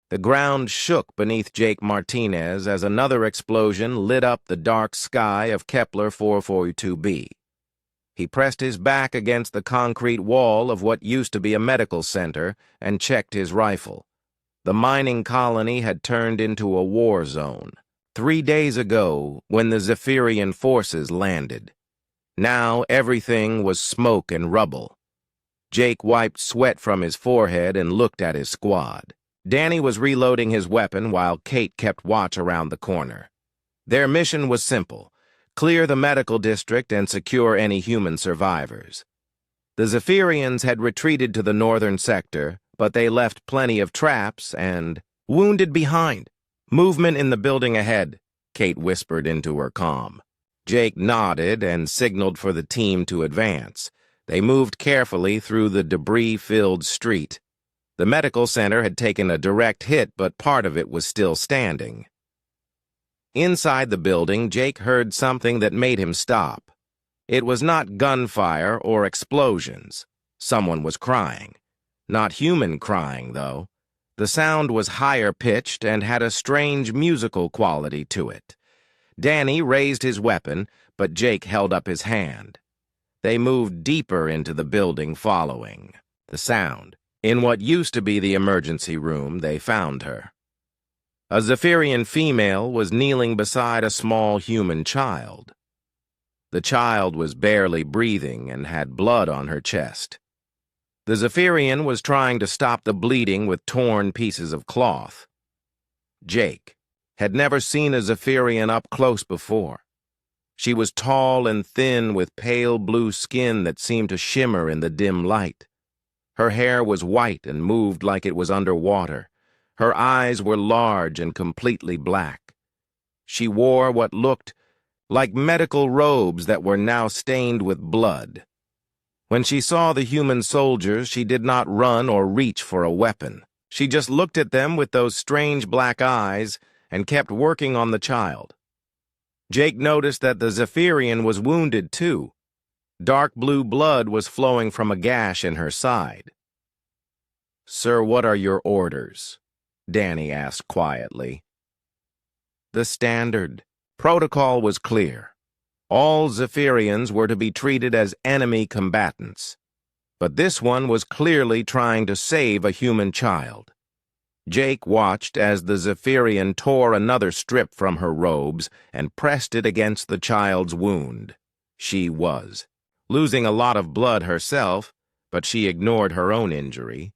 The ground shook beneath Jake Martinez as another explosion lit up the dark sky of Kepler 442b. He pressed his back against the concrete wall of what used to be a medical center and checked his rifle. The mining colony had turned into a war zone 3 days ago when the Zephyrian forces landed. Now everything was smoke and rubble. Jake wiped sweat from his forehead and looked at his squad. Danny was reloading his weapon while Kate kept watch around the corner. Their mission was simple: clear the medical district and secure any human survivors. The Zephyrians had retreated to the northern sector, but they left plenty of traps and wounded behind. "Movement in the building ahead," Kate whispered into her comm. Jake nodded and signaled for the team to advance. They moved carefully through the debris-filled street. The medical center had taken a direct hit, but part of it was still standing. Inside the building, Jake heard something that made him stop. It was not gunfire or explosions. Someone was crying. Not human crying, though. The sound was higher-pitched and had a strange musical quality to it. Danny raised his weapon, but Jake held up his hand. They moved deeper into the building following the sound. In what used to be the emergency room, they found her. A Zephyrian female was kneeling beside a small human child. The child was barely breathing and had blood on her chest. The Zephyrian was trying to stop the bleeding with torn pieces of cloth. Jake had never seen a Zephyrian up close before. She was tall and thin with pale blue skin that seemed to shimmer in the dim light. Her hair was white and moved like it was underwater. Her eyes were large and completely black. She wore what looked like medical robes that were now stained with blood. When she saw the human soldiers, she did not run or reach for a weapon. She just looked at them with those strange black eyes and kept working on the child. Jake noticed that the Zephyrian was wounded too. Dark blue blood was flowing from a gash in her side. "Sir, what are your orders?" Danny asked quietly. The standard protocol was clear. All Zephyrians were to be treated as enemy combatants. But this one was clearly trying to save a human child. Jake watched as the Zephyrian tore another strip from her robes and pressed it against the child's wound. She was losing a lot of blood herself, but she ignored her own injury.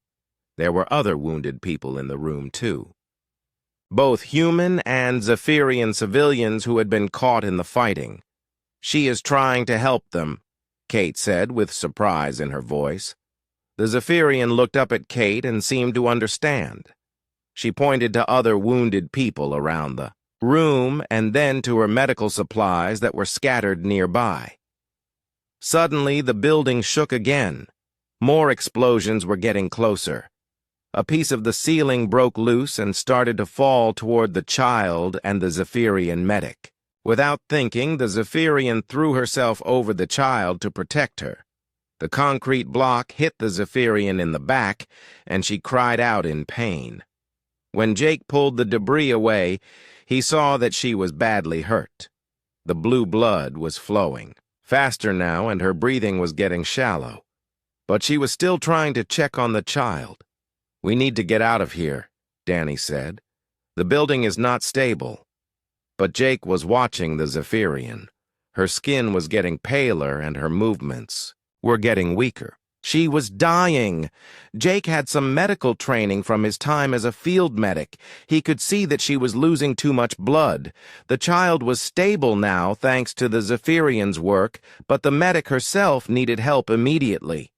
There were other wounded people in the room, too. Both human and Zephyrian civilians who had been caught in the fighting. "She is trying to help them," Kate said with surprise in her voice. The Zephyrian looked up at Kate and seemed to understand. She pointed to other wounded people around the room and then to her medical supplies that were scattered nearby. Suddenly, the building shook again. More explosions were getting closer. A piece of the ceiling broke loose and started to fall toward the child and the Zephyrian medic. Without thinking, the Zephyrian threw herself over the child to protect her. The concrete block hit the Zephyrian in the back, and she cried out in pain. When Jake pulled the debris away, he saw that she was badly hurt. The blue blood was flowing faster now, and her breathing was getting shallow. But she was still trying to check on the child. "We need to get out of here," Danny said. "The building is not stable." But Jake was watching the Zephyrian. Her skin was getting paler and her movements were getting weaker. She was dying. Jake had some medical training from his time as a field medic. He could see that she was losing too much blood. The child was stable now thanks to the Zephyrian's work, but the medic herself needed help immediately.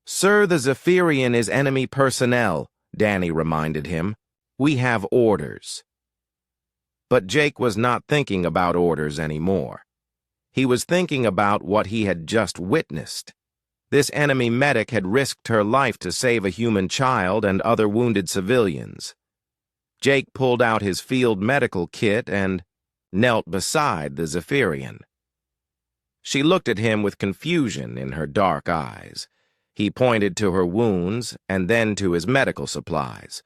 "Sir, the Zephyrian is enemy personnel," Danny reminded him. "We have orders." But Jake was not thinking about orders anymore. He was thinking about what he had just witnessed. This enemy medic had risked her life to save a human child and other wounded civilians. Jake pulled out his field medical kit and knelt beside the Zephyrian. She looked at him with confusion in her dark eyes. He pointed to her wounds and then to his medical supplies.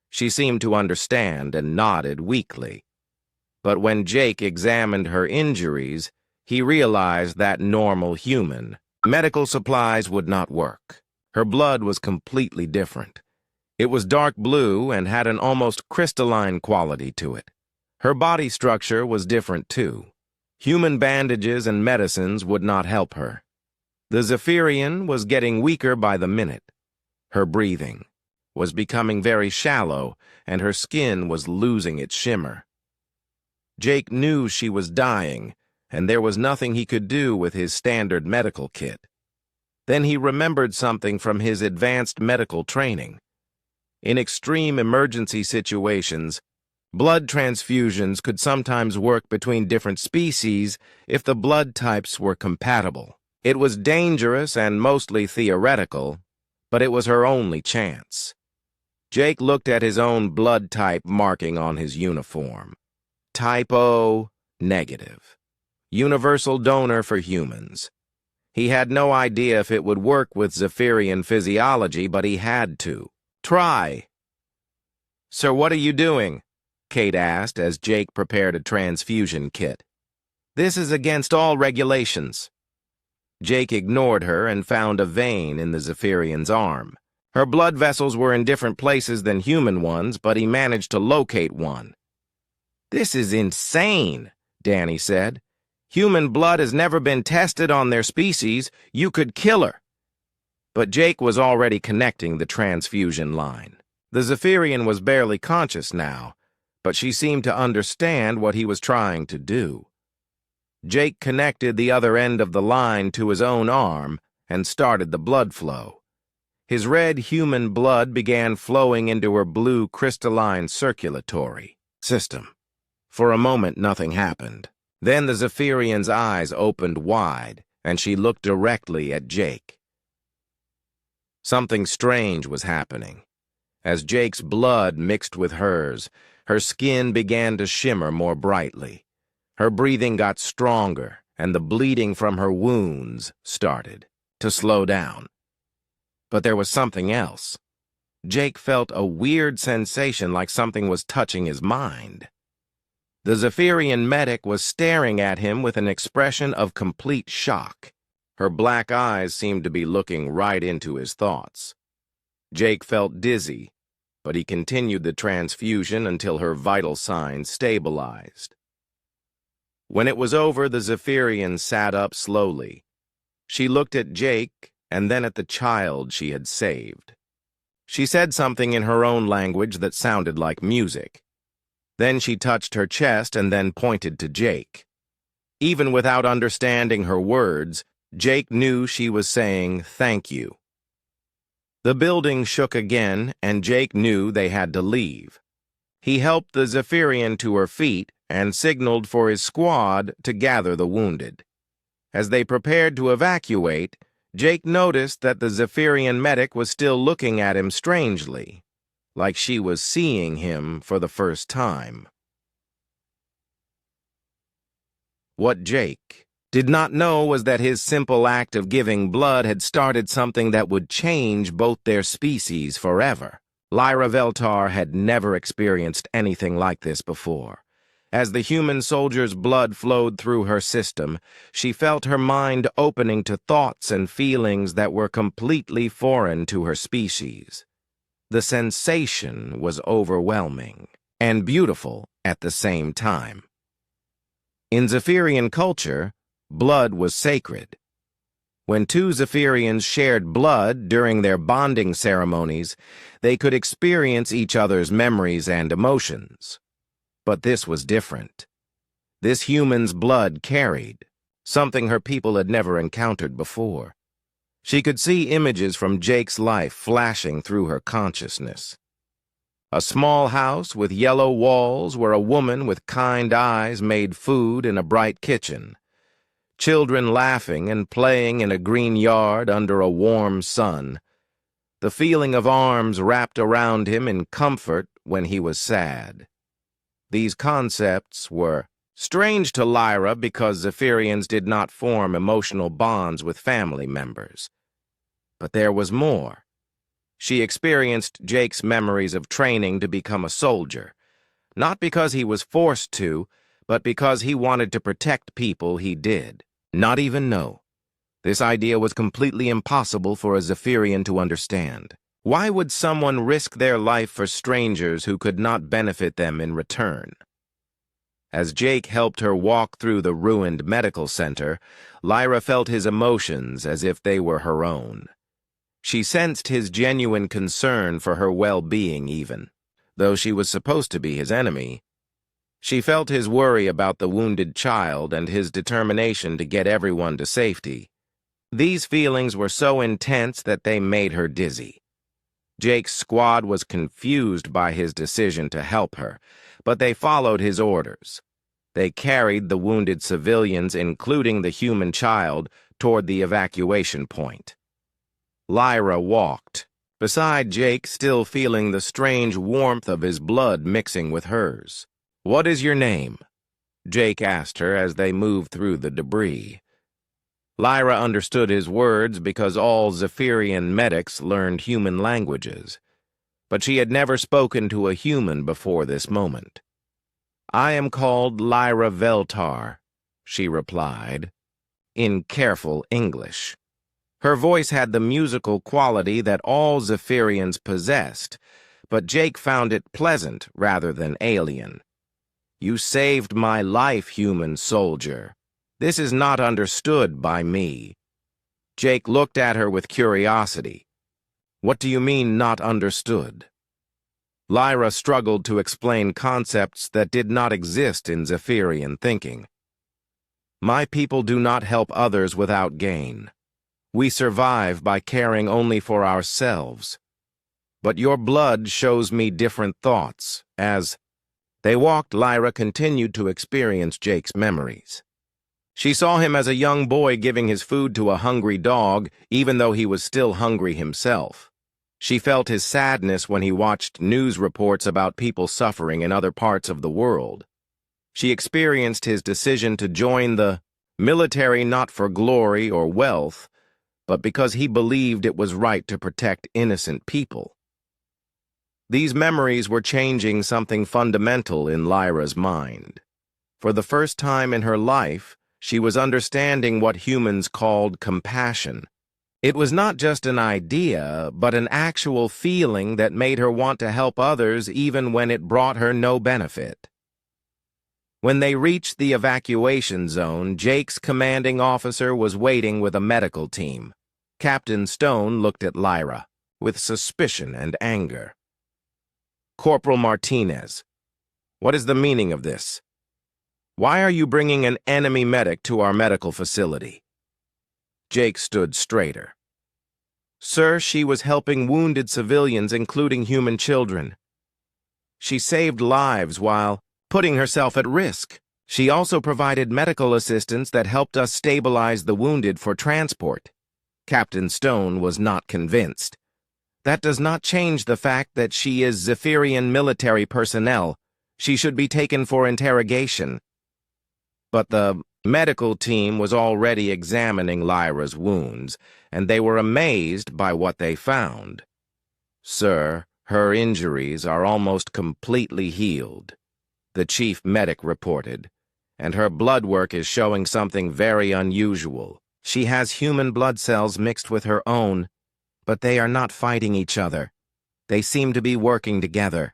She seemed to understand and nodded weakly. But when Jake examined her injuries, he realized that normal human medical supplies would not work. Her blood was completely different. It was dark blue and had an almost crystalline quality to it. Her body structure was different too. Human bandages and medicines would not help her. The Zephyrian was getting weaker by the minute. Her breathing was becoming very shallow, and her skin was losing its shimmer. Jake knew she was dying, and there was nothing he could do with his standard medical kit. Then he remembered something from his advanced medical training. In extreme emergency situations, blood transfusions could sometimes work between different species if the blood types were compatible. It was dangerous and mostly theoretical, but it was her only chance. Jake looked at his own blood type marking on his uniform. Type O, negative. Universal donor for humans. He had no idea if it would work with Zephyrian physiology, but he had to. Try. Sir, what are you doing? Kate asked as Jake prepared a transfusion kit. This is against all regulations. Jake ignored her and found a vein in the Zephyrian's arm. Her blood vessels were in different places than human ones, but he managed to locate one. This is insane, Danny said. Human blood has never been tested on their species. You could kill her. But Jake was already connecting the transfusion line. The Zephyrian was barely conscious now, but she seemed to understand what he was trying to do. Jake connected the other end of the line to his own arm and started the blood flow. His red human blood began flowing into her blue crystalline circulatory system. For a moment, nothing happened. Then the Zephyrian's eyes opened wide, and she looked directly at Jake. Something strange was happening. As Jake's blood mixed with hers, her skin began to shimmer more brightly. Her breathing got stronger, and the bleeding from her wounds started to slow down. But there was something else. Jake felt a weird sensation like something was touching his mind. The Zephyrian medic was staring at him with an expression of complete shock. Her black eyes seemed to be looking right into his thoughts. Jake felt dizzy, but he continued the transfusion until her vital signs stabilized. When it was over, the Zephyrian sat up slowly. She looked at Jake and then at the child she had saved. She said something in her own language that sounded like music. Then she touched her chest and then pointed to Jake. Even without understanding her words, Jake knew she was saying thank you. The building shook again, and Jake knew they had to leave. He helped the Zephyrian to her feet and signaled for his squad to gather the wounded. As they prepared to evacuate, Jake noticed that the Zephyrian medic was still looking at him strangely, like she was seeing him for the first time. What Jake did not know was that his simple act of giving blood had started something that would change both their species forever. Lyra Veltar had never experienced anything like this before. As the human soldier's blood flowed through her system, she felt her mind opening to thoughts and feelings that were completely foreign to her species. The sensation was overwhelming and beautiful at the same time. In Zephyrian culture, blood was sacred. When two Zephyrians shared blood during their bonding ceremonies, they could experience each other's memories and emotions. But this was different. This human's blood carried something her people had never encountered before. She could see images from Jake's life flashing through her consciousness. A small house with yellow walls where a woman with kind eyes made food in a bright kitchen. Children laughing and playing in a green yard under a warm sun. The feeling of arms wrapped around him in comfort when he was sad. These concepts were strange to Lyra because Zephyrians did not form emotional bonds with family members. But there was more. She experienced Jake's memories of training to become a soldier, not because he was forced to, but because he wanted to protect people he did not even know. This idea was completely impossible for a Zephyrian to understand. Why would someone risk their life for strangers who could not benefit them in return? As Jake helped her walk through the ruined medical center, Lyra felt his emotions as if they were her own. She sensed his genuine concern for her well-being even, though she was supposed to be his enemy. She felt his worry about the wounded child and his determination to get everyone to safety. These feelings were so intense that they made her dizzy. Jake's squad was confused by his decision to help her, but they followed his orders. They carried the wounded civilians, including the human child, toward the evacuation point. Lyra walked, beside Jake, still feeling the strange warmth of his blood mixing with hers. "What is your name?" Jake asked her as they moved through the debris. Lyra understood his words because all Zephyrian medics learned human languages, but she had never spoken to a human before this moment. "I am called Lyra Veltar," she replied, in careful English. Her voice had the musical quality that all Zephyrians possessed, but Jake found it pleasant rather than alien. "You saved my life, human soldier. This is not understood by me." Jake looked at her with curiosity. "What do you mean, not understood?" Lyra struggled to explain concepts that did not exist in Zephyrian thinking. "My people do not help others without gain. We survive by caring only for ourselves. But your blood shows me different thoughts, as..." They walked. Lyra continued to experience Jake's memories. She saw him as a young boy giving his food to a hungry dog, even though he was still hungry himself. She felt his sadness when he watched news reports about people suffering in other parts of the world. She experienced his decision to join the military not for glory or wealth, but because he believed it was right to protect innocent people. These memories were changing something fundamental in Lyra's mind. For the first time in her life, she was understanding what humans called compassion. It was not just an idea, but an actual feeling that made her want to help others even when it brought her no benefit. When they reached the evacuation zone, Jake's commanding officer was waiting with a medical team. Captain Stone looked at Lyra with suspicion and anger. "Corporal Martinez, what is the meaning of this? Why are you bringing an enemy medic to our medical facility?" Jake stood straighter. "Sir, she was helping wounded civilians, including human children. She saved lives while putting herself at risk. She also provided medical assistance that helped us stabilize the wounded for transport." Captain Stone was not convinced. "That does not change the fact that she is Zephyrian military personnel. She should be taken for interrogation." But the medical team was already examining Lyra's wounds, and they were amazed by what they found. "Sir, her injuries are almost completely healed," the chief medic reported, "and her blood work is showing something very unusual. She has human blood cells mixed with her own, but they are not fighting each other. They seem to be working together."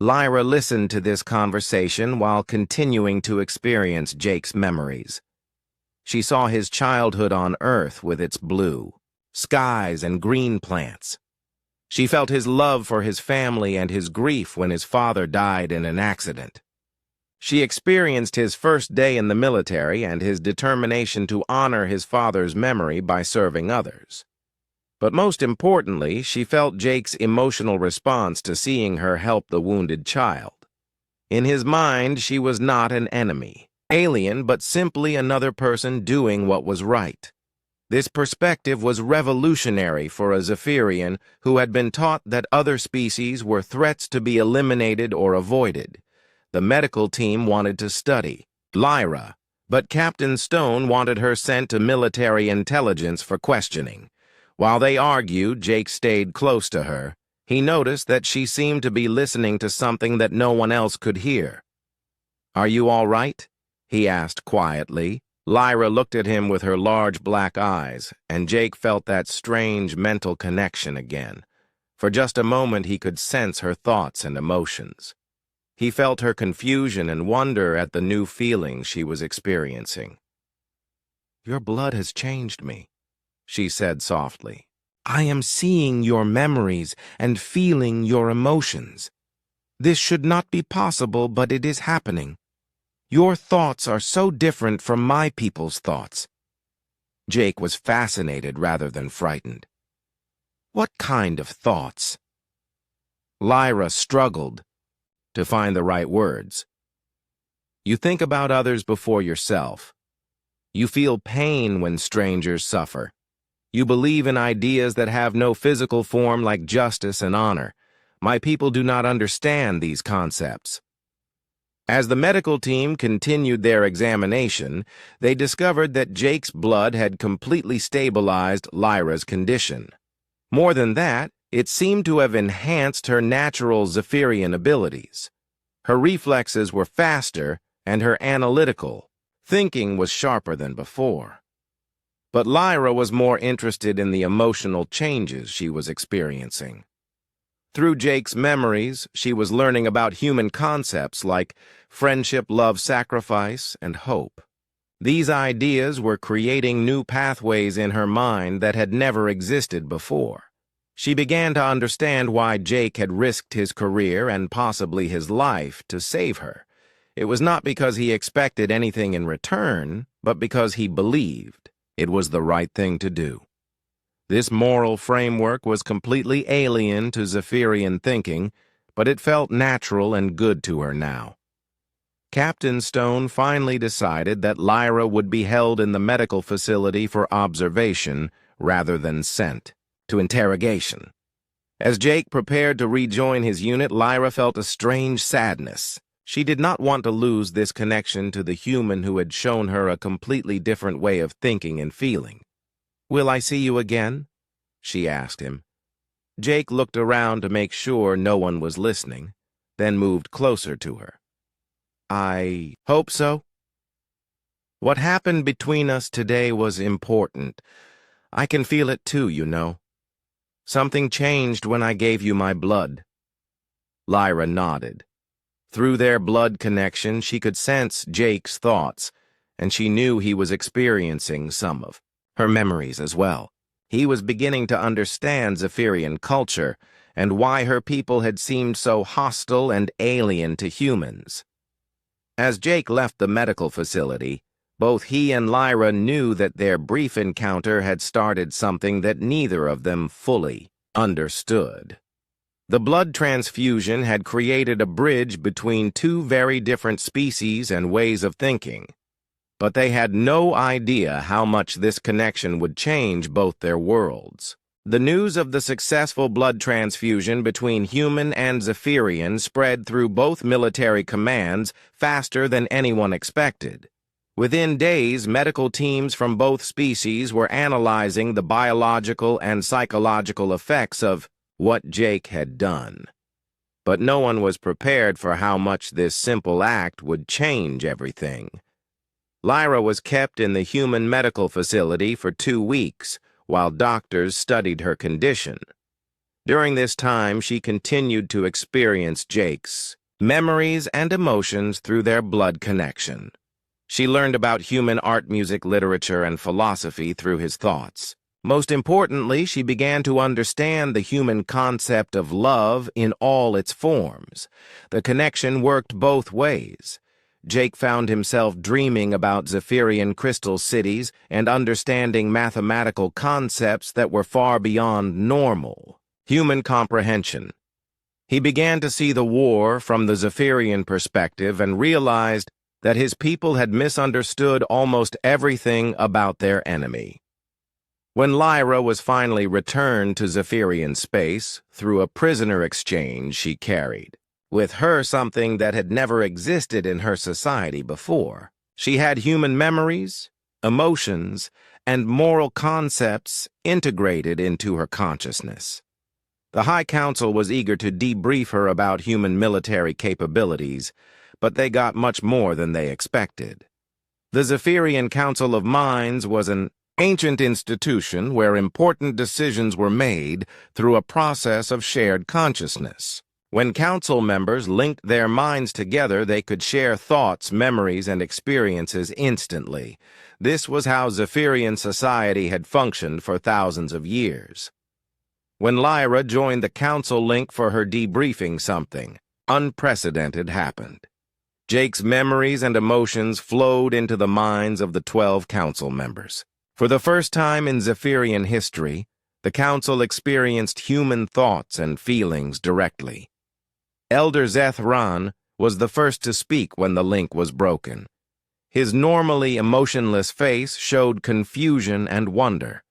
Lyra listened to this conversation while continuing to experience Jake's memories. She saw his childhood on Earth with its blue skies and green plants. She felt his love for his family and his grief when his father died in an accident. She experienced his first day in the military and his determination to honor his father's memory by serving others. But most importantly, she felt Jake's emotional response to seeing her help the wounded child. In his mind, she was not an enemy, alien, but simply another person doing what was right. This perspective was revolutionary for a Zephyrian who had been taught that other species were threats to be eliminated or avoided. The medical team wanted to study Lyra, but Captain Stone wanted her sent to military intelligence for questioning. While they argued, Jake stayed close to her. He noticed that she seemed to be listening to something that no one else could hear. "Are you all right?" he asked quietly. Lyra looked at him with her large black eyes, and Jake felt that strange mental connection again. For just a moment he could sense her thoughts and emotions. He felt her confusion and wonder at the new feelings she was experiencing. "Your blood has changed me," she said softly. "I am seeing your memories and feeling your emotions. This should not be possible, but it is happening. Your thoughts are so different from my people's thoughts." Jake was fascinated rather than frightened. "What kind of thoughts?" Lyra struggled to find the right words. "You think about others before yourself. You feel pain when strangers suffer. You believe in ideas that have no physical form like justice and honor. My people do not understand these concepts." As the medical team continued their examination, they discovered that Jake's blood had completely stabilized Lyra's condition. More than that, it seemed to have enhanced her natural Zephyrian abilities. Her reflexes were faster, and her analytical thinking was sharper than before. But Lyra was more interested in the emotional changes she was experiencing. Through Jake's memories, she was learning about human concepts like friendship, love, sacrifice, and hope. These ideas were creating new pathways in her mind that had never existed before. She began to understand why Jake had risked his career and possibly his life to save her. It was not because he expected anything in return, but because he believed it was the right thing to do. This moral framework was completely alien to Zephyrian thinking, but it felt natural and good to her now. Captain Stone finally decided that Lyra would be held in the medical facility for observation rather than sent to interrogation. As Jake prepared to rejoin his unit, Lyra felt a strange sadness. She did not want to lose this connection to the human who had shown her a completely different way of thinking and feeling. "Will I see you again?" she asked him. Jake looked around to make sure no one was listening, then moved closer to her. "I hope so. What happened between us today was important. I can feel it too, you know. Something changed when I gave you my blood." Lyra nodded. Through their blood connection, she could sense Jake's thoughts, and she knew he was experiencing some of her memories as well. He was beginning to understand Zephyrian culture and why her people had seemed so hostile and alien to humans. As Jake left the medical facility, both he and Lyra knew that their brief encounter had started something that neither of them fully understood. The blood transfusion had created a bridge between two very different species and ways of thinking, but they had no idea how much this connection would change both their worlds. The news of the successful blood transfusion between human and Zephyrian spread through both military commands faster than anyone expected. Within days, medical teams from both species were analyzing the biological and psychological effects of what Jake had done. But no one was prepared for how much this simple act would change everything. Lyra was kept in the human medical facility for 2 weeks, while doctors studied her condition. During this time, she continued to experience Jake's memories and emotions through their blood connection. She learned about human art, music, literature, and philosophy through his thoughts. Most importantly, she began to understand the human concept of love in all its forms. The connection worked both ways. Jake found himself dreaming about Zephyrian crystal cities and understanding mathematical concepts that were far beyond normal human comprehension. He began to see the war from the Zephyrian perspective and realized that his people had misunderstood almost everything about their enemy. When Lyra was finally returned to Zephyrian space through a prisoner exchange she carried with her something that had never existed in her society before. She had human memories, emotions, and moral concepts integrated into her consciousness. The High Council was eager to debrief her about human military capabilities, but they got much more than they expected. The Zephyrian Council of Minds was an ancient institution where important decisions were made through a process of shared consciousness. When council members linked their minds together, they could share thoughts, memories, and experiences instantly. This was how Zephyrian society had functioned for thousands of years. When Lyra joined the council link for her debriefing, something unprecedented happened. Jake's memories and emotions flowed into the minds of the 12 council members. For the first time in Zephyrian history, the council experienced human thoughts and feelings directly. Elder Zethran was the first to speak when the link was broken. His normally emotionless face showed confusion and wonder.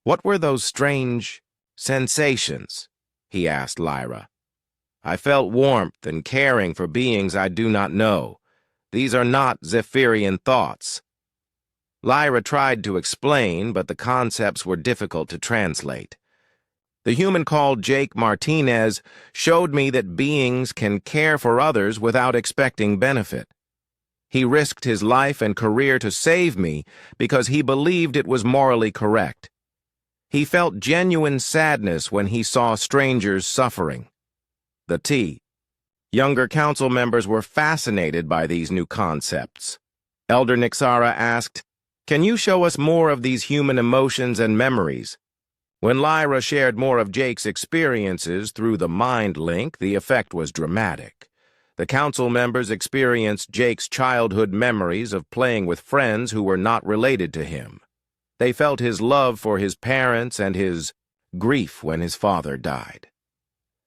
"What were those strange sensations?" he asked Lyra. "I felt warmth and caring for beings I do not know. These are not Zephyrian thoughts." Lyra tried to explain, but the concepts were difficult to translate. "The human called Jake Martinez showed me that beings can care for others without expecting benefit. He risked his life and career to save me because he believed it was morally correct. He felt genuine sadness when he saw strangers suffering." The younger council members were fascinated by these new concepts. Elder Nixara asked, "Can you show us more of these human emotions and memories?" When Lyra shared more of Jake's experiences through the mind link, the effect was dramatic. The council members experienced Jake's childhood memories of playing with friends who were not related to him. They felt his love for his parents and his grief when his father died.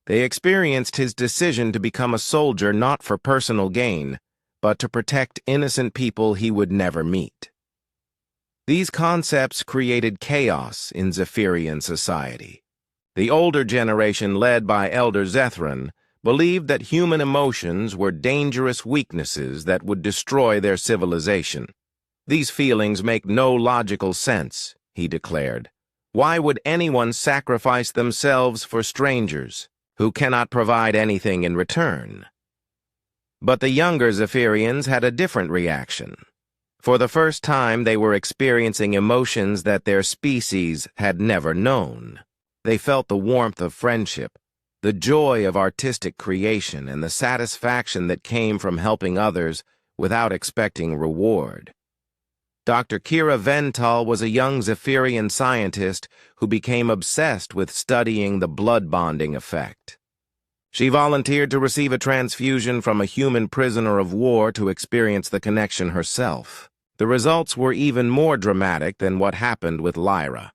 They experienced his decision to become a soldier not for personal gain, but to protect innocent people he would never meet. These concepts created chaos in Zephyrian society. The older generation, led by Elder Zethran, believed that human emotions were dangerous weaknesses that would destroy their civilization. "These feelings make no logical sense," he declared. "Why would anyone sacrifice themselves for strangers who cannot provide anything in return?" But the younger Zephyrians had a different reaction. For the first time, they were experiencing emotions that their species had never known. They felt the warmth of friendship, the joy of artistic creation, and the satisfaction that came from helping others without expecting reward. Dr. Kira Vental was a young Zephyrian scientist who became obsessed with studying the blood bonding effect. She volunteered to receive a transfusion from a human prisoner of war to experience the connection herself. The results were even more dramatic than what happened with Lyra.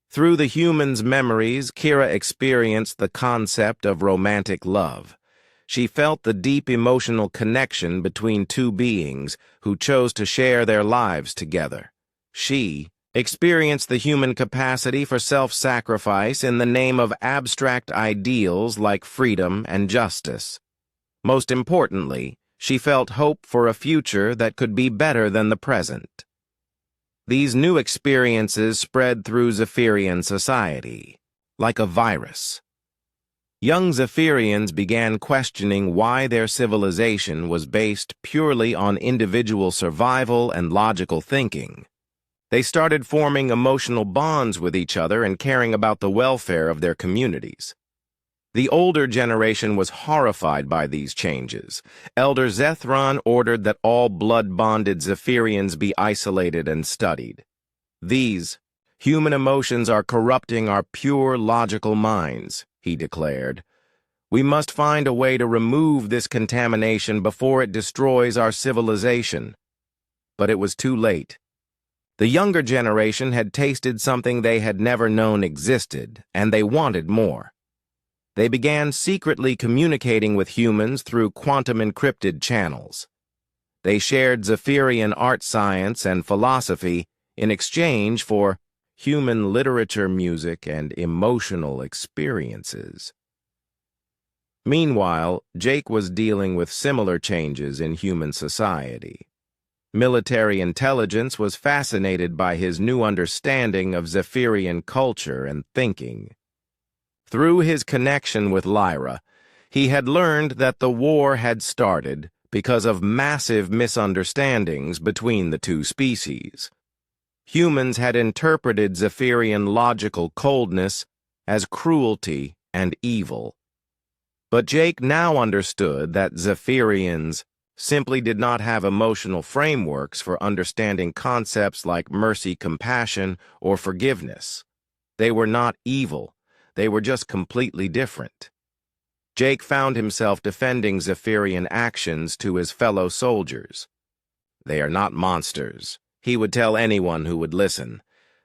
Through the human's memories, Kira experienced the concept of romantic love. She felt the deep emotional connection between two beings who chose to share their lives together. She experienced the human capacity for self-sacrifice in the name of abstract ideals like freedom and justice. Most importantly, she felt hope for a future that could be better than the present. These new experiences spread through Zephyrian society, like a virus. Young Zephyrians began questioning why their civilization was based purely on individual survival and logical thinking. They started forming emotional bonds with each other and caring about the welfare of their communities. The older generation was horrified by these changes. Elder Zethran ordered that all blood-bonded Zephyrians be isolated and studied. "These human emotions are corrupting our pure logical minds," he declared. "We must find a way to remove this contamination before it destroys our civilization." But it was too late. The younger generation had tasted something they had never known existed, and they wanted more. They began secretly communicating with humans through quantum-encrypted channels. They shared Zephyrian art science and philosophy in exchange for human literature, music, and emotional experiences. Meanwhile, Jake was dealing with similar changes in human society. Military intelligence was fascinated by his new understanding of Zephyrian culture and thinking. Through his connection with Lyra, he had learned that the war had started because of massive misunderstandings between the two species. Humans had interpreted Zephyrian logical coldness as cruelty and evil. But Jake now understood that Zephyrians simply did not have emotional frameworks for understanding concepts like mercy, compassion, or forgiveness. They were not evil. They were just completely different. Jake found himself defending Zephyrian actions to his fellow soldiers. They are not monsters, he would tell anyone who would listen.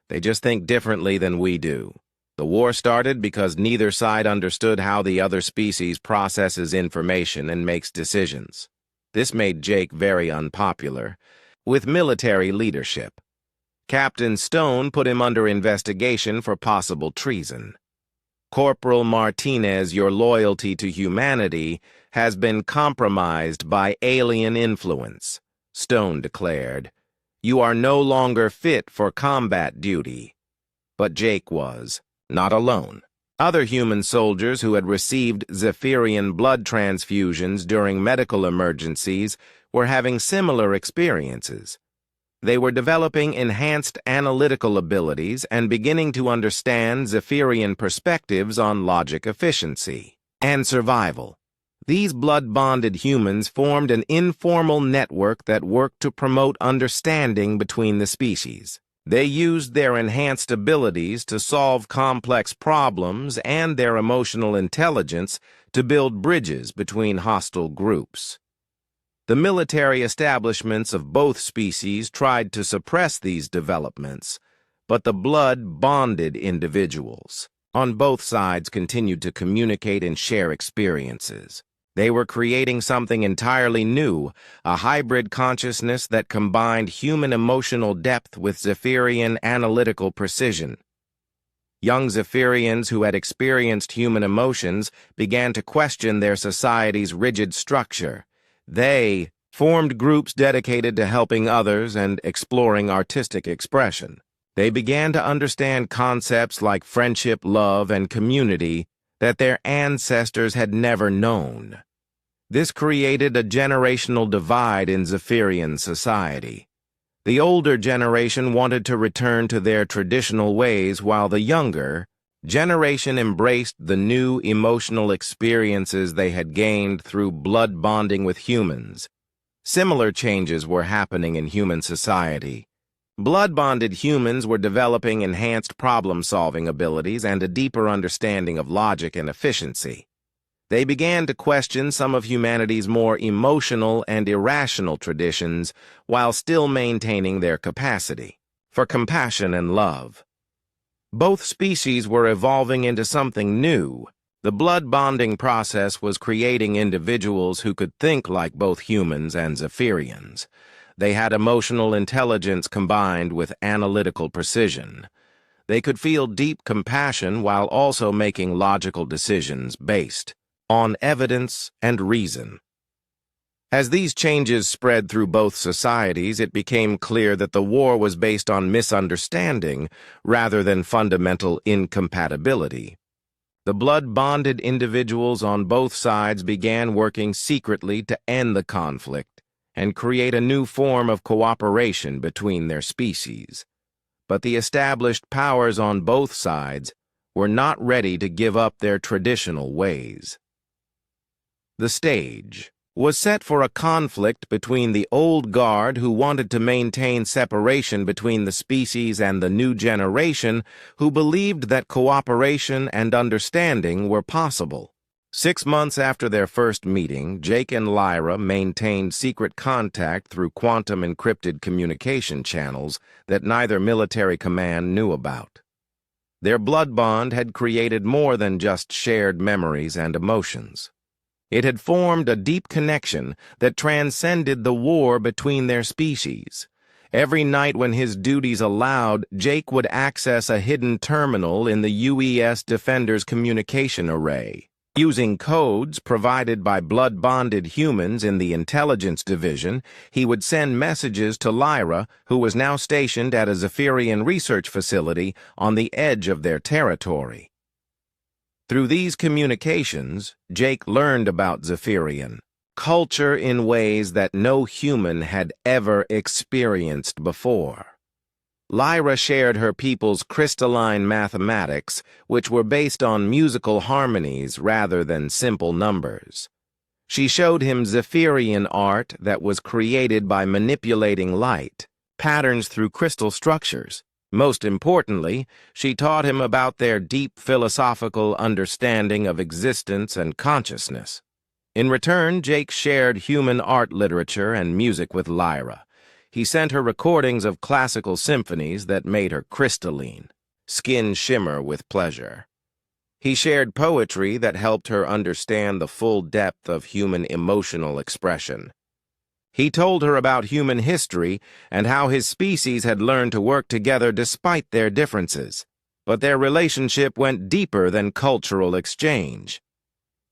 They just think differently than we do. The war started because neither side understood how the other species processes information and makes decisions. This made Jake very unpopular with military leadership. Captain Stone put him under investigation for possible treason. Corporal Martinez, your loyalty to humanity has been compromised by alien influence, Stone declared. You are no longer fit for combat duty. But Jake was, not alone. Other human soldiers who had received Zephyrian blood transfusions during medical emergencies were having similar experiences. They were developing enhanced analytical abilities and beginning to understand Zephyrian perspectives on logic efficiency and survival. These blood-bonded humans formed an informal network that worked to promote understanding between the species. They used their enhanced abilities to solve complex problems and their emotional intelligence to build bridges between hostile groups. The military establishments of both species tried to suppress these developments, but the blood-bonded individuals on both sides continued to communicate and share experiences. They were creating something entirely new, a hybrid consciousness that combined human emotional depth with Zephyrian analytical precision. Young Zephyrians who had experienced human emotions began to question their society's rigid structure. They formed groups dedicated to helping others and exploring artistic expression. They began to understand concepts like friendship, love, and community that their ancestors had never known. This created a generational divide in Zephyrian society. The older generation wanted to return to their traditional ways, while the younger generation embraced the new emotional experiences they had gained through blood bonding with humans. Similar changes were happening in human society. Blood-bonded humans were developing enhanced problem-solving abilities and a deeper understanding of logic and efficiency. They began to question some of humanity's more emotional and irrational traditions while still maintaining their capacity for compassion and love. Both species were evolving into something new. The blood bonding process was creating individuals who could think like both humans and Zephyrians. They had emotional intelligence combined with analytical precision. They could feel deep compassion while also making logical decisions based on evidence and reason. As these changes spread through both societies, it became clear that the war was based on misunderstanding rather than fundamental incompatibility. The blood-bonded individuals on both sides began working secretly to end the conflict and create a new form of cooperation between their species. But the established powers on both sides were not ready to give up their traditional ways. The stage was set for a conflict between the old guard who wanted to maintain separation between the species and the new generation who believed that cooperation and understanding were possible. 6 months after their first meeting, Jake and Lyra maintained secret contact through quantum-encrypted communication channels that neither military command knew about. Their blood bond had created more than just shared memories and emotions. It had formed a deep connection that transcended the war between their species. Every night when his duties allowed, Jake would access a hidden terminal in the UES Defender's communication array. Using codes provided by blood-bonded humans in the intelligence division, he would send messages to Lyra, who was now stationed at a Zephyrian research facility on the edge of their territory. Through these communications, Jake learned about Zephyrian culture in ways that no human had ever experienced before. Lyra shared her people's crystalline mathematics, which were based on musical harmonies rather than simple numbers. She showed him Zephyrian art that was created by manipulating light, patterns through crystal structures. Most importantly, she taught him about their deep philosophical understanding of existence and consciousness. In return, Jake shared human art literature and music with Lyra. He sent her recordings of classical symphonies that made her crystalline, skin shimmer with pleasure. He shared poetry that helped her understand the full depth of human emotional expression. He told her about human history and how his species had learned to work together despite their differences, but their relationship went deeper than cultural exchange.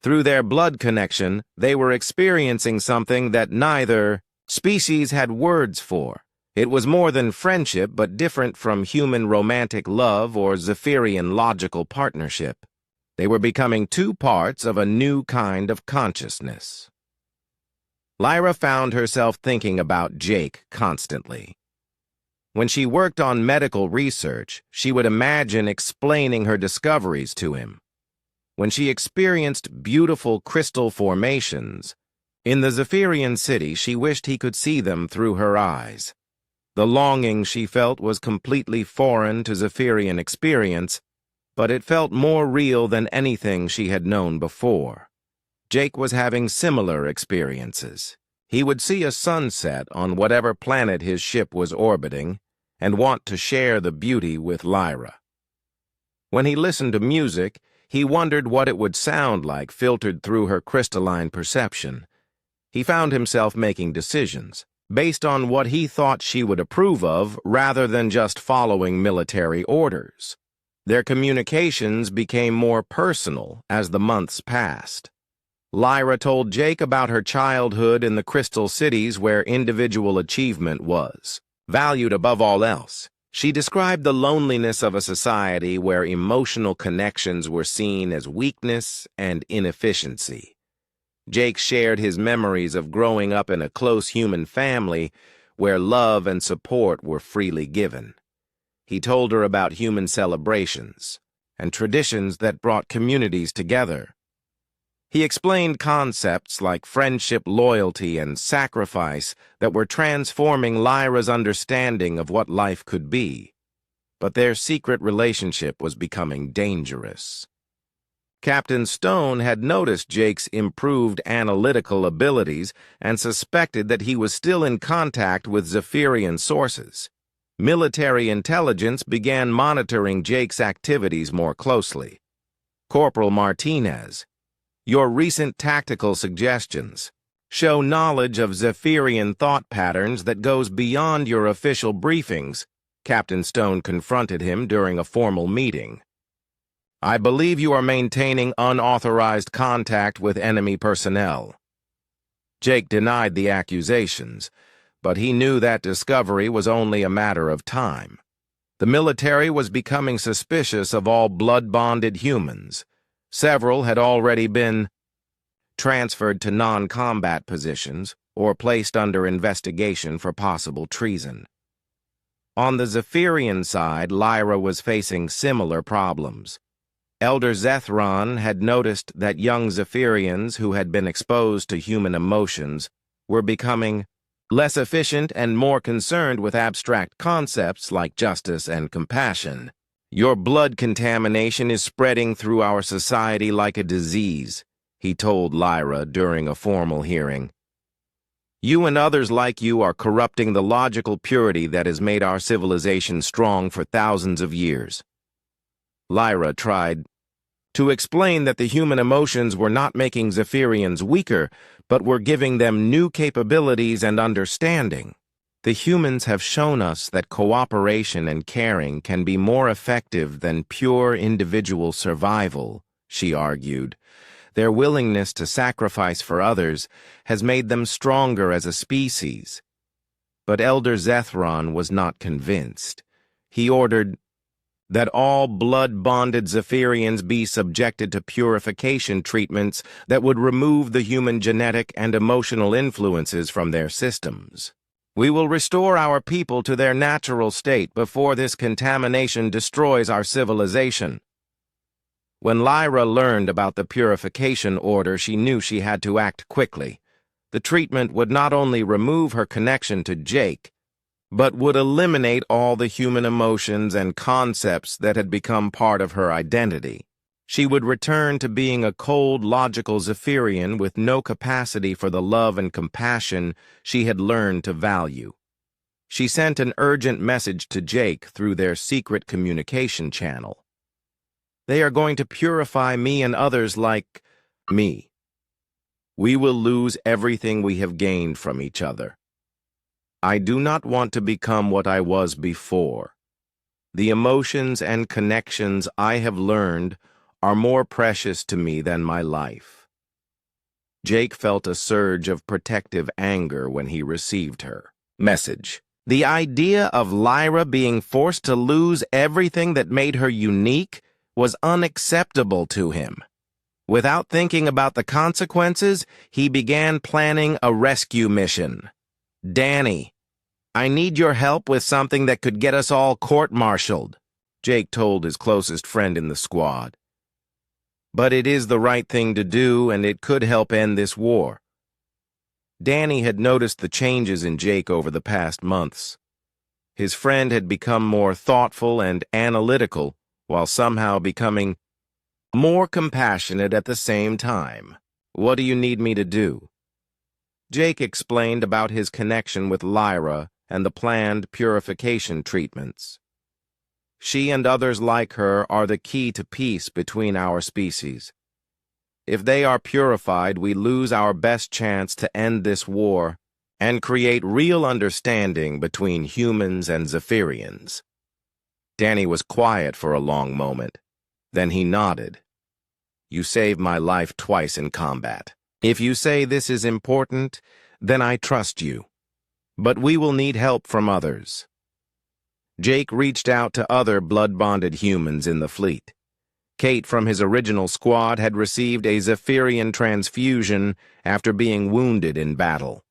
Through their blood connection, they were experiencing something that neither species had words for. It was more than friendship, but different from human romantic love or Zephyrian logical partnership. They were becoming two parts of a new kind of consciousness. Lyra found herself thinking about Jake constantly. When she worked on medical research, she would imagine explaining her discoveries to him. When she experienced beautiful crystal formations, in the Zephyrian city, she wished he could see them through her eyes. The longing she felt was completely foreign to Zephyrian experience, but it felt more real than anything she had known before. Jake was having similar experiences. He would see a sunset on whatever planet his ship was orbiting and want to share the beauty with Lyra. When he listened to music, he wondered what it would sound like filtered through her crystalline perception. He found himself making decisions based on what he thought she would approve of rather than just following military orders. Their communications became more personal as the months passed. Lyra told Jake about her childhood in the crystal cities where individual achievement was valued above all else. She described the loneliness of a society where emotional connections were seen as weakness and inefficiency. Jake shared his memories of growing up in a close human family where love and support were freely given. He told her about human celebrations and traditions that brought communities together. He explained concepts like friendship, loyalty, and sacrifice that were transforming Lyra's understanding of what life could be. But their secret relationship was becoming dangerous. Captain Stone had noticed Jake's improved analytical abilities and suspected that he was still in contact with Zephyrian sources. Military intelligence began monitoring Jake's activities more closely. Corporal Martinez, your recent tactical suggestions show knowledge of Zephyrian thought patterns that goes beyond your official briefings, Captain Stone confronted him during a formal meeting. I believe you are maintaining unauthorized contact with enemy personnel. Jake denied the accusations, but he knew that discovery was only a matter of time. The military was becoming suspicious of all blood-bonded humans. Several had already been transferred to non-combat positions or placed under investigation for possible treason. On the Zephyrian side, Lyra was facing similar problems. Elder Zethron had noticed that young Zephyrians who had been exposed to human emotions were becoming less efficient and more concerned with abstract concepts like justice and compassion. Your blood contamination is spreading through our society like a disease, he told Lyra during a formal hearing. You and others like you are corrupting the logical purity that has made our civilization strong for thousands of years. Lyra tried to explain that the human emotions were not making Zephyrians weaker, but were giving them new capabilities and understanding. The humans have shown us that cooperation and caring can be more effective than pure individual survival, she argued. Their willingness to sacrifice for others has made them stronger as a species. But Elder Zethron was not convinced. He ordered that all blood-bonded Zephyrians be subjected to purification treatments that would remove the human genetic and emotional influences from their systems. We will restore our people to their natural state before this contamination destroys our civilization. When Lyra learned about the purification order, she knew she had to act quickly. The treatment would not only remove her connection to Jake, but would eliminate all the human emotions and concepts that had become part of her identity. She would return to being a cold, logical Zephyrian with no capacity for the love and compassion she had learned to value. She sent an urgent message to Jake through their secret communication channel. They are going to purify me and others like me. We will lose everything we have gained from each other. I do not want to become what I was before. The emotions and connections I have learned are more precious to me than my life. Jake felt a surge of protective anger when he received her message. The idea of Lyra being forced to lose everything that made her unique was unacceptable to him. Without thinking about the consequences, he began planning a rescue mission. Danny, I need your help with something that could get us all court-martialed, Jake told his closest friend in the squad. But it is the right thing to do, and it could help end this war. Danny had noticed the changes in Jake over the past months. His friend had become more thoughtful and analytical, while somehow becoming more compassionate at the same time. What do you need me to do? Jake explained about his connection with Lyra and the planned purification treatments. She and others like her are the key to peace between our species. If they are purified, we lose our best chance to end this war and create real understanding between humans and Zephyrians. Danny was quiet for a long moment. Then he nodded. You saved my life twice in combat. If you say this is important, then I trust you. But we will need help from others. Jake reached out to other blood-bonded humans in the fleet. Kate from his original squad had received a Zephyrian transfusion after being wounded in battle.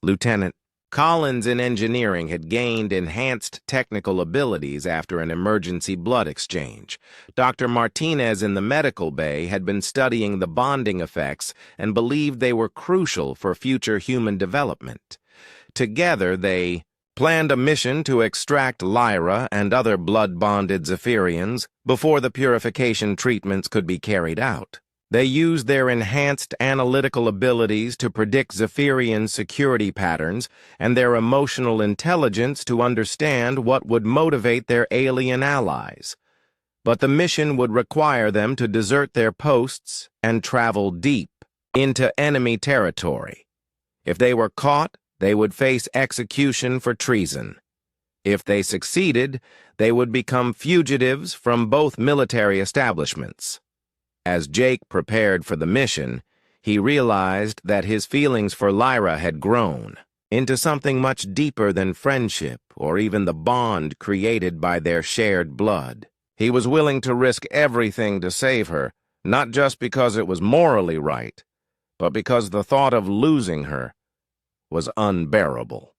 Lieutenant Collins in engineering had gained enhanced technical abilities after an emergency blood exchange. Dr. Martinez in the medical bay had been studying the bonding effects and believed they were crucial for future human development. Together, they planned a mission to extract Lyra and other blood-bonded Zephyrians before the purification treatments could be carried out. They used their enhanced analytical abilities to predict Zephyrian security patterns and their emotional intelligence to understand what would motivate their alien allies. But the mission would require them to desert their posts and travel deep into enemy territory. If they were caught, they would face execution for treason. If they succeeded, they would become fugitives from both military establishments. As Jake prepared for the mission, he realized that his feelings for Lyra had grown into something much deeper than friendship or even the bond created by their shared blood. He was willing to risk everything to save her, not just because it was morally right, but because the thought of losing her was unbearable.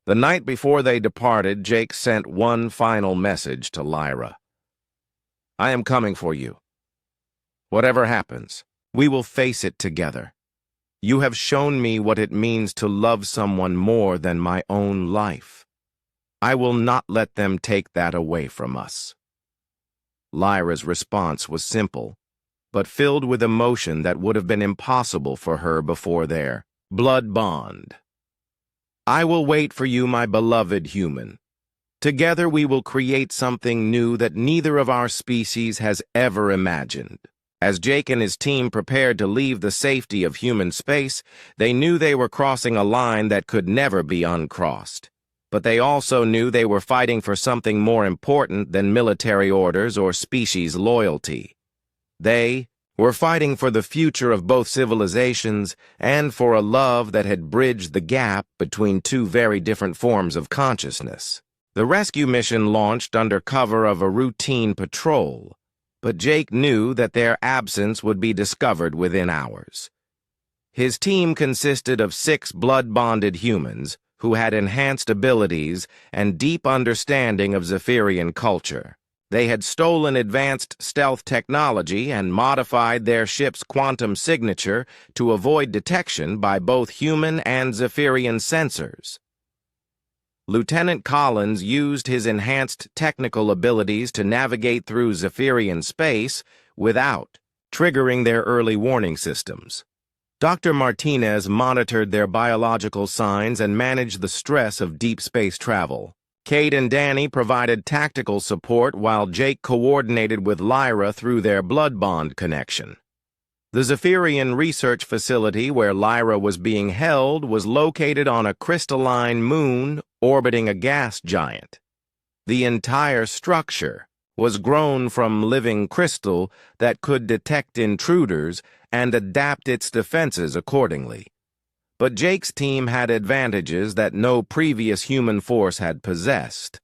The night before they departed, Jake sent one final message to Lyra. I am coming for you. Whatever happens, we will face it together. You have shown me what it means to love someone more than my own life. I will not let them take that away from us. Lyra's response was simple, but filled with emotion that would have been impossible for her before their blood bond. I will wait for you, my beloved human. Together we will create something new that neither of our species has ever imagined. As Jake and his team prepared to leave the safety of human space, they knew they were crossing a line that could never be uncrossed. But they also knew they were fighting for something more important than military orders or species loyalty. They were fighting for the future of both civilizations and for a love that had bridged the gap between two very different forms of consciousness. The rescue mission launched under cover of a routine patrol, but Jake knew that their absence would be discovered within hours. His team consisted of 6 blood-bonded humans who had enhanced abilities and deep understanding of Zephyrian culture. They had stolen advanced stealth technology and modified their ship's quantum signature to avoid detection by both human and Zephyrian sensors. Lieutenant Collins used his enhanced technical abilities to navigate through Zephyrian space without triggering their early warning systems. Dr. Martinez monitored their biological signs and managed the stress of deep space travel. Kate and Danny provided tactical support while Jake coordinated with Lyra through their blood bond connection. The Zephyrian research facility where Lyra was being held was located on a crystalline moon orbiting a gas giant. The entire structure was grown from living crystal that could detect intruders and adapt its defenses accordingly. But Jake's team had advantages that no previous human force had possessed.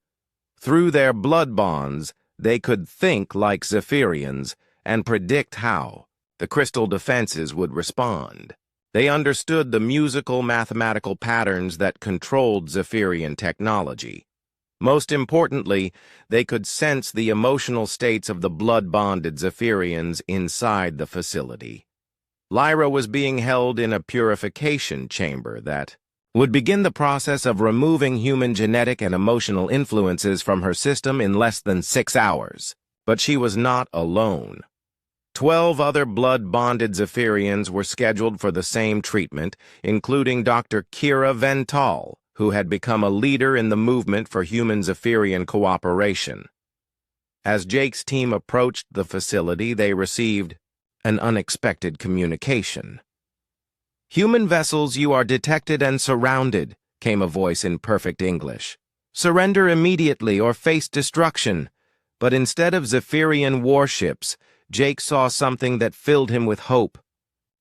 Through their blood bonds, they could think like Zephyrians and predict how the crystal defenses would respond. They understood the musical mathematical patterns that controlled Zephyrian technology. Most importantly, they could sense the emotional states of the blood-bonded Zephyrians inside the facility. Lyra was being held in a purification chamber that would begin the process of removing human genetic and emotional influences from her system in less than 6 hours. But she was not alone. 12 other blood-bonded Zephyrians were scheduled for the same treatment, including Dr. Kira Vental, who had become a leader in the movement for human Zephyrian cooperation. As Jake's team approached the facility, they received an unexpected communication. "Human vessels, you are detected and surrounded," came a voice in perfect English. "Surrender immediately or face destruction." But instead of Zephyrian warships, Jake saw something that filled him with hope.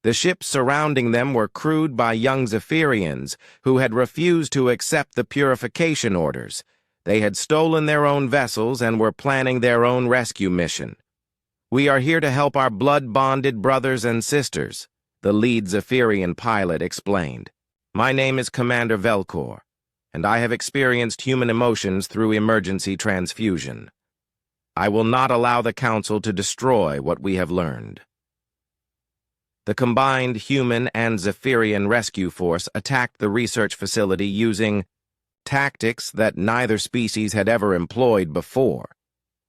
The ships surrounding them were crewed by young Zephyrians who had refused to accept the purification orders. They had stolen their own vessels and were planning their own rescue mission. "We are here to help our blood-bonded brothers and sisters," the lead Zephyrian pilot explained. "My name is Commander Velcor, and I have experienced human emotions through emergency transfusion. I will not allow the Council to destroy what we have learned." The combined human and Zephyrian rescue force attacked the research facility using tactics that neither species had ever employed before.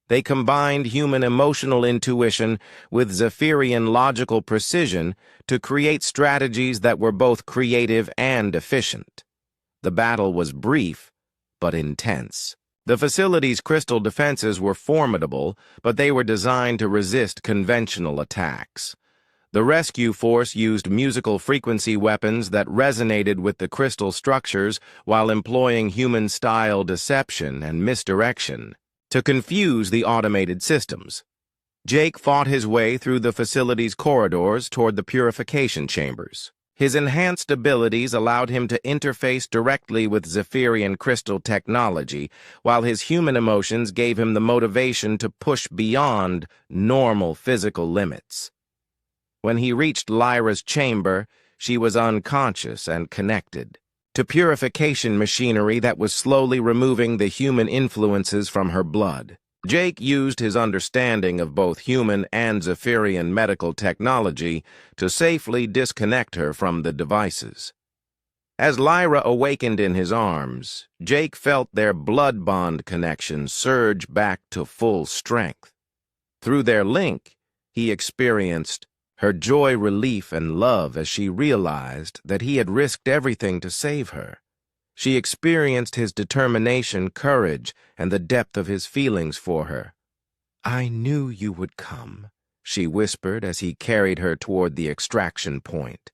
They combined human emotional intuition with Zephyrian logical precision to create strategies that were both creative and efficient. The battle was brief, but intense. The facility's crystal defenses were formidable, but they were designed to resist conventional attacks. The rescue force used musical frequency weapons that resonated with the crystal structures while employing human-style deception and misdirection to confuse the automated systems. Jake fought his way through the facility's corridors toward the purification chambers. His enhanced abilities allowed him to interface directly with Zephyrian crystal technology, while his human emotions gave him the motivation to push beyond normal physical limits. When he reached Lyra's chamber, she was unconscious and connected to purification machinery that was slowly removing the human influences from her blood. Jake used his understanding of both human and Zephyrian medical technology to safely disconnect her from the devices. As Lyra awakened in his arms, Jake felt their blood bond connection surge back to full strength. Through their link, he experienced her joy, relief, and love as she realized that he had risked everything to save her. She experienced his determination, courage, and the depth of his feelings for her. "I knew you would come," she whispered as he carried her toward the extraction point.